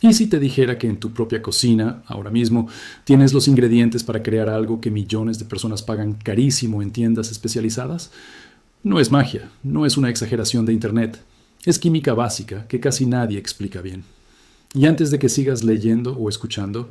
¿Y si te dijera que en tu propia cocina, ahora mismo, tienes los ingredientes para crear algo que millones de personas pagan carísimo en tiendas especializadas? No es magia, no es una exageración de Internet. Es química básica que casi nadie explica bien. Y antes de que sigas leyendo o escuchando,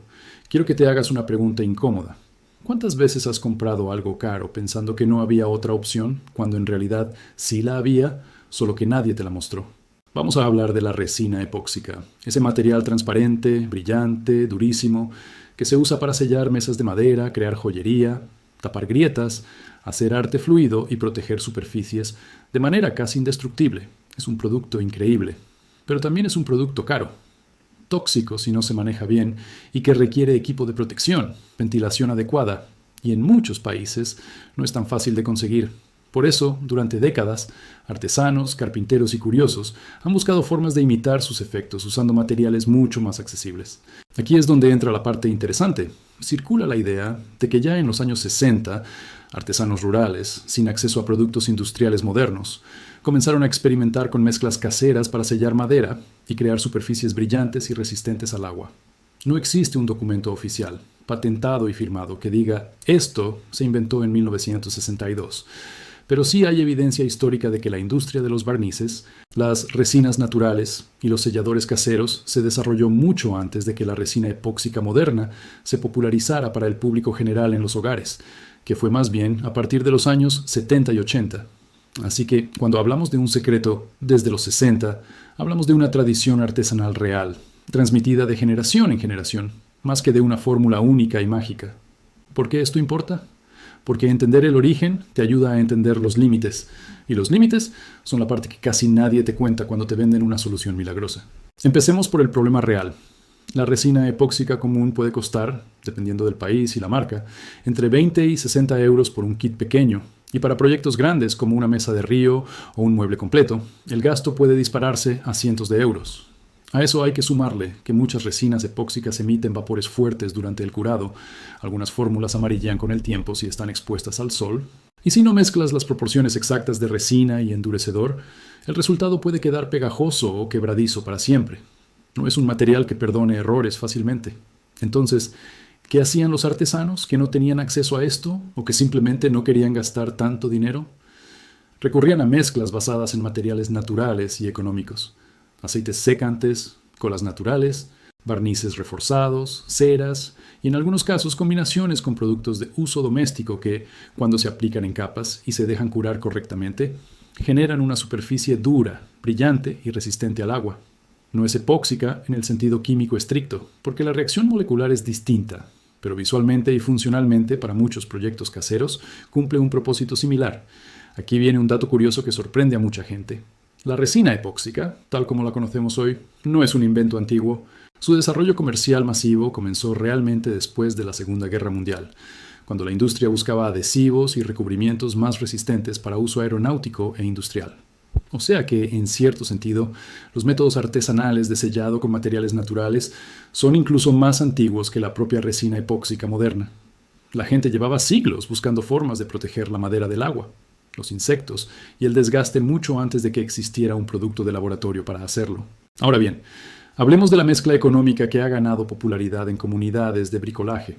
quiero que te hagas una pregunta incómoda. ¿Cuántas veces has comprado algo caro pensando que no había otra opción, cuando en realidad sí la había, solo que nadie te la mostró? Vamos a hablar de la resina epóxica, ese material transparente, brillante, durísimo, que se usa para sellar mesas de madera, crear joyería, tapar grietas, hacer arte fluido y proteger superficies de manera casi indestructible. Es un producto increíble, pero también es un producto caro, tóxico si no se maneja bien y que requiere equipo de protección, ventilación adecuada, y en muchos países no es tan fácil de conseguir. Por eso, durante décadas, artesanos, carpinteros y curiosos han buscado formas de imitar sus efectos usando materiales mucho más accesibles. Aquí es donde entra la parte interesante. Circula la idea de que ya en los años 60, artesanos rurales, sin acceso a productos industriales modernos, comenzaron a experimentar con mezclas caseras para sellar madera y crear superficies brillantes y resistentes al agua. No existe un documento oficial, patentado y firmado, que diga «esto se inventó en 1962». Pero sí hay evidencia histórica de que la industria de los barnices, las resinas naturales y los selladores caseros se desarrolló mucho antes de que la resina epóxica moderna se popularizara para el público general en los hogares, que fue más bien a partir de los años 70 y 80. Así que cuando hablamos de un secreto desde los 60, hablamos de una tradición artesanal real, transmitida de generación en generación, más que de una fórmula única y mágica. ¿Por qué esto importa? Porque entender el origen te ayuda a entender los límites, y los límites son la parte que casi nadie te cuenta cuando te venden una solución milagrosa. Empecemos por el problema real. La resina epóxica común puede costar, dependiendo del país y la marca, entre 20 y 60 euros por un kit pequeño, y para proyectos grandes como una mesa de río o un mueble completo, el gasto puede dispararse a cientos de euros. A eso hay que sumarle que muchas resinas epóxicas emiten vapores fuertes durante el curado, algunas fórmulas amarillan con el tiempo si están expuestas al sol, y si no mezclas las proporciones exactas de resina y endurecedor, el resultado puede quedar pegajoso o quebradizo para siempre. No es un material que perdone errores fácilmente. Entonces, ¿qué hacían los artesanos que no tenían acceso a esto o que simplemente no querían gastar tanto dinero? Recurrían a mezclas basadas en materiales naturales y económicos. Aceites secantes, colas naturales, barnices reforzados, ceras y en algunos casos combinaciones con productos de uso doméstico que, cuando se aplican en capas y se dejan curar correctamente, generan una superficie dura, brillante y resistente al agua. No es epóxica en el sentido químico estricto, porque la reacción molecular es distinta, pero visualmente y funcionalmente para muchos proyectos caseros cumple un propósito similar. Aquí viene un dato curioso que sorprende a mucha gente. La resina epóxica, tal como la conocemos hoy, no es un invento antiguo. Su desarrollo comercial masivo comenzó realmente después de la Segunda Guerra Mundial, cuando la industria buscaba adhesivos y recubrimientos más resistentes para uso aeronáutico e industrial. O sea que, en cierto sentido, los métodos artesanales de sellado con materiales naturales son incluso más antiguos que la propia resina epóxica moderna. La gente llevaba siglos buscando formas de proteger la madera del agua, los insectos y el desgaste mucho antes de que existiera un producto de laboratorio para hacerlo. Ahora bien, hablemos de la mezcla económica que ha ganado popularidad en comunidades de bricolaje.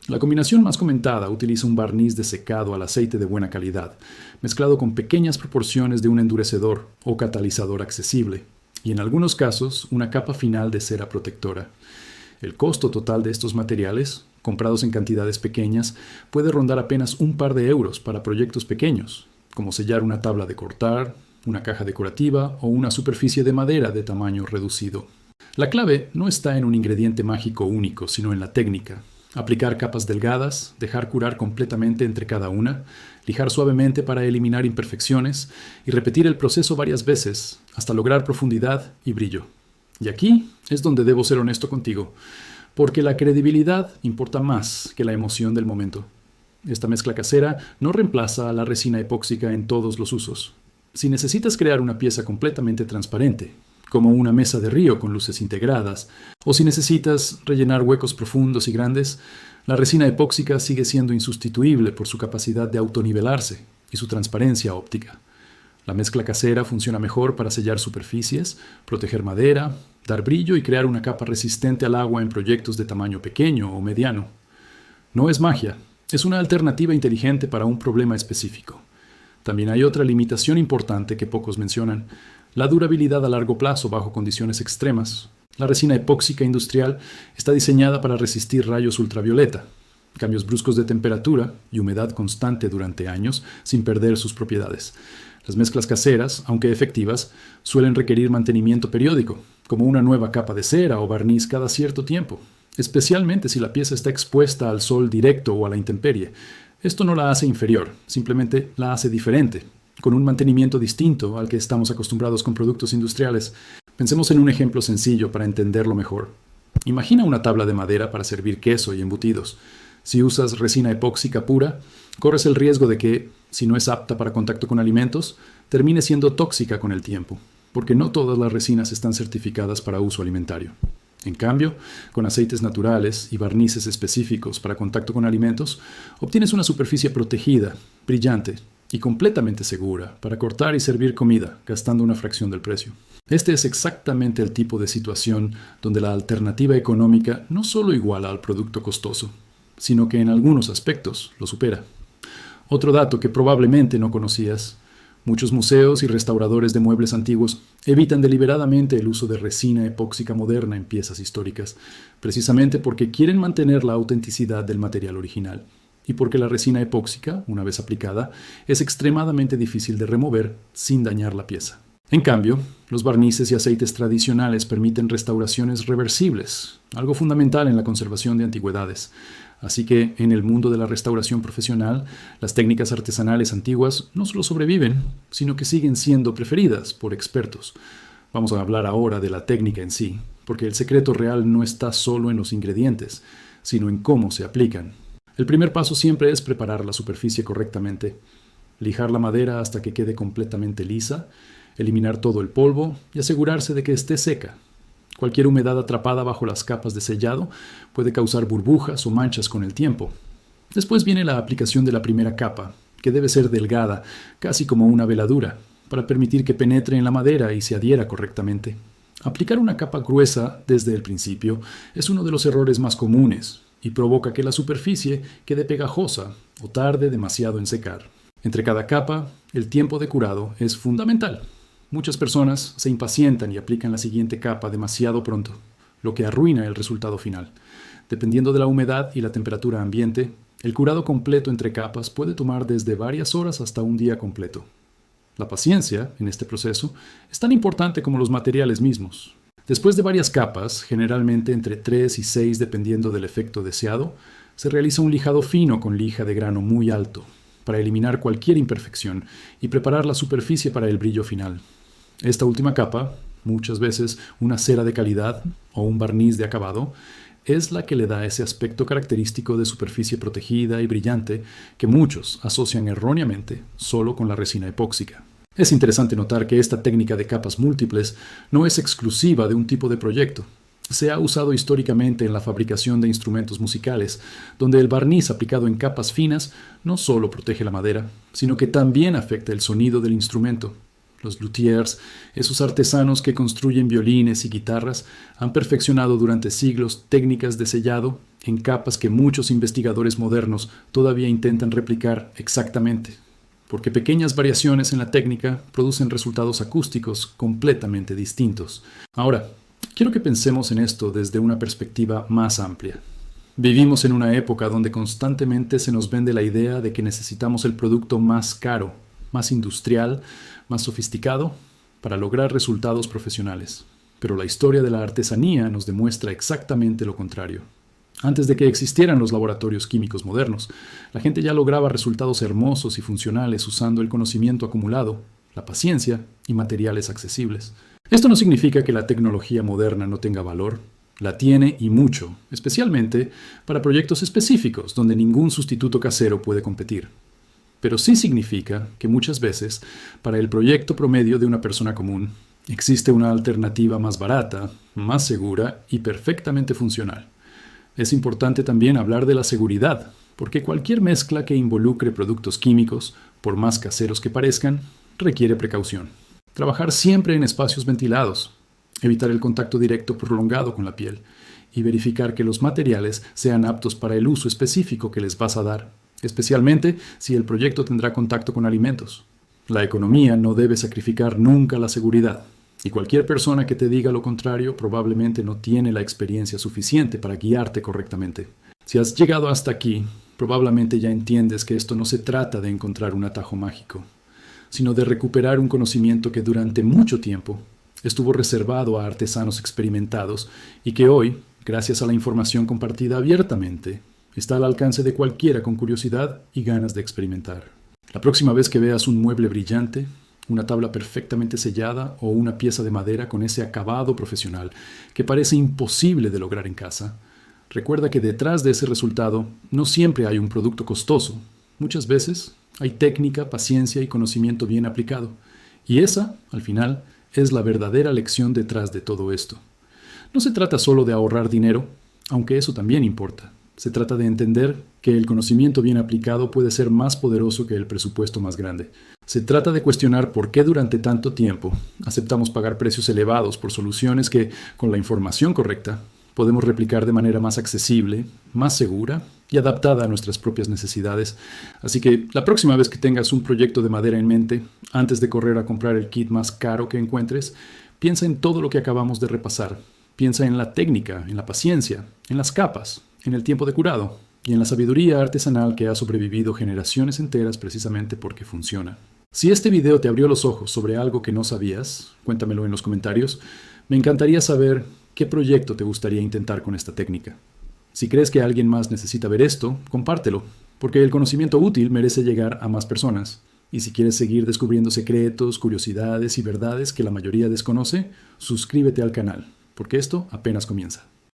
La combinación más comentada utiliza un barniz de secado al aceite de buena calidad, mezclado con pequeñas proporciones de un endurecedor o catalizador accesible, y en algunos casos una capa final de cera protectora. El costo total de estos materiales, comprados en cantidades pequeñas, puede rondar apenas un par de euros para proyectos pequeños, como sellar una tabla de cortar, una caja decorativa o una superficie de madera de tamaño reducido. La clave no está en un ingrediente mágico único, sino en la técnica. Aplicar capas delgadas, dejar curar completamente entre cada una, lijar suavemente para eliminar imperfecciones y repetir el proceso varias veces hasta lograr profundidad y brillo. Y aquí es donde debo ser honesto contigo, porque la credibilidad importa más que la emoción del momento. Esta mezcla casera no reemplaza a la resina epóxica en todos los usos. Si necesitas crear una pieza completamente transparente, como una mesa de río con luces integradas, o si necesitas rellenar huecos profundos y grandes, la resina epóxica sigue siendo insustituible por su capacidad de autonivelarse y su transparencia óptica. La mezcla casera funciona mejor para sellar superficies, proteger madera, dar brillo y crear una capa resistente al agua en proyectos de tamaño pequeño o mediano. No es magia, es una alternativa inteligente para un problema específico. También hay otra limitación importante que pocos mencionan: la durabilidad a largo plazo bajo condiciones extremas. La resina epóxica industrial está diseñada para resistir rayos ultravioleta, cambios bruscos de temperatura y humedad constante durante años sin perder sus propiedades. Las mezclas caseras, aunque efectivas, suelen requerir mantenimiento periódico, como una nueva capa de cera o barniz cada cierto tiempo, especialmente si la pieza está expuesta al sol directo o a la intemperie. Esto no la hace inferior, simplemente la hace diferente, con un mantenimiento distinto al que estamos acostumbrados con productos industriales. Pensemos en un ejemplo sencillo para entenderlo mejor. Imagina una tabla de madera para servir queso y embutidos. Si usas resina epóxica pura, corres el riesgo de que, si no es apta para contacto con alimentos, termine siendo tóxica con el tiempo, porque no todas las resinas están certificadas para uso alimentario. En cambio, con aceites naturales y barnices específicos para contacto con alimentos, obtienes una superficie protegida, brillante y completamente segura para cortar y servir comida, gastando una fracción del precio. Este es exactamente el tipo de situación donde la alternativa económica no solo iguala al producto costoso, sino que en algunos aspectos lo supera. Otro dato que probablemente no conocías: muchos museos y restauradores de muebles antiguos evitan deliberadamente el uso de resina epóxica moderna en piezas históricas, precisamente porque quieren mantener la autenticidad del material original, y porque la resina epóxica, una vez aplicada, es extremadamente difícil de remover sin dañar la pieza. En cambio, los barnices y aceites tradicionales permiten restauraciones reversibles, algo fundamental en la conservación de antigüedades. Así que, en el mundo de la restauración profesional, las técnicas artesanales antiguas no solo sobreviven, sino que siguen siendo preferidas por expertos. Vamos a hablar ahora de la técnica en sí, porque el secreto real no está solo en los ingredientes, sino en cómo se aplican. El primer paso siempre es preparar la superficie correctamente, lijar la madera hasta que quede completamente lisa, eliminar todo el polvo y asegurarse de que esté seca. Cualquier humedad atrapada bajo las capas de sellado puede causar burbujas o manchas con el tiempo. Después viene la aplicación de la primera capa, que debe ser delgada, casi como una veladura, para permitir que penetre en la madera y se adhiera correctamente. Aplicar una capa gruesa desde el principio es uno de los errores más comunes y provoca que la superficie quede pegajosa o tarde demasiado en secar. Entre cada capa, el tiempo de curado es fundamental. Muchas personas se impacientan y aplican la siguiente capa demasiado pronto, lo que arruina el resultado final. Dependiendo de la humedad y la temperatura ambiente, el curado completo entre capas puede tomar desde varias horas hasta un día completo. La paciencia, en este proceso, es tan importante como los materiales mismos. Después de varias capas, generalmente entre 3 y 6 dependiendo del efecto deseado, se realiza un lijado fino con lija de grano muy alto, para eliminar cualquier imperfección y preparar la superficie para el brillo final. Esta última capa, muchas veces una cera de calidad o un barniz de acabado, es la que le da ese aspecto característico de superficie protegida y brillante que muchos asocian erróneamente solo con la resina epóxica. Es interesante notar que esta técnica de capas múltiples no es exclusiva de un tipo de proyecto. Se ha usado históricamente en la fabricación de instrumentos musicales, donde el barniz aplicado en capas finas no solo protege la madera, sino que también afecta el sonido del instrumento. Los luthiers, esos artesanos que construyen violines y guitarras, han perfeccionado durante siglos técnicas de sellado en capas que muchos investigadores modernos todavía intentan replicar exactamente, porque pequeñas variaciones en la técnica producen resultados acústicos completamente distintos. Ahora, quiero que pensemos en esto desde una perspectiva más amplia. Vivimos en una época donde constantemente se nos vende la idea de que necesitamos el producto más caro, más industrial, más sofisticado, para lograr resultados profesionales. Pero la historia de la artesanía nos demuestra exactamente lo contrario. Antes de que existieran los laboratorios químicos modernos, la gente ya lograba resultados hermosos y funcionales usando el conocimiento acumulado, la paciencia y materiales accesibles. Esto no significa que la tecnología moderna no tenga valor. La tiene y mucho, especialmente para proyectos específicos donde ningún sustituto casero puede competir. Pero sí significa que muchas veces, para el proyecto promedio de una persona común, existe una alternativa más barata, más segura y perfectamente funcional. Es importante también hablar de la seguridad, porque cualquier mezcla que involucre productos químicos, por más caseros que parezcan, requiere precaución. Trabajar siempre en espacios ventilados, evitar el contacto directo prolongado con la piel y verificar que los materiales sean aptos para el uso específico que les vas a dar, especialmente si el proyecto tendrá contacto con alimentos. La economía no debe sacrificar nunca la seguridad, y cualquier persona que te diga lo contrario probablemente no tiene la experiencia suficiente para guiarte correctamente. Si has llegado hasta aquí, probablemente ya entiendes que esto no se trata de encontrar un atajo mágico, sino de recuperar un conocimiento que durante mucho tiempo estuvo reservado a artesanos experimentados y que hoy, gracias a la información compartida abiertamente, está al alcance de cualquiera con curiosidad y ganas de experimentar. La próxima vez que veas un mueble brillante, una tabla perfectamente sellada o una pieza de madera con ese acabado profesional que parece imposible de lograr en casa, recuerda que detrás de ese resultado no siempre hay un producto costoso. Muchas veces hay técnica, paciencia y conocimiento bien aplicado. Y esa, al final, es la verdadera lección detrás de todo esto. No se trata solo de ahorrar dinero, aunque eso también importa. Se trata de entender que el conocimiento bien aplicado puede ser más poderoso que el presupuesto más grande. Se trata de cuestionar por qué durante tanto tiempo aceptamos pagar precios elevados por soluciones que, con la información correcta, podemos replicar de manera más accesible, más segura y adaptada a nuestras propias necesidades. Así que la próxima vez que tengas un proyecto de madera en mente, antes de correr a comprar el kit más caro que encuentres, piensa en todo lo que acabamos de repasar. Piensa en la técnica, en la paciencia, en las capas, en el tiempo de curado y en la sabiduría artesanal que ha sobrevivido generaciones enteras precisamente porque funciona. Si este video te abrió los ojos sobre algo que no sabías, cuéntamelo en los comentarios. Me encantaría saber qué proyecto te gustaría intentar con esta técnica. Si crees que alguien más necesita ver esto, compártelo, porque el conocimiento útil merece llegar a más personas. Y si quieres seguir descubriendo secretos, curiosidades y verdades que la mayoría desconoce, suscríbete al canal, porque esto apenas comienza.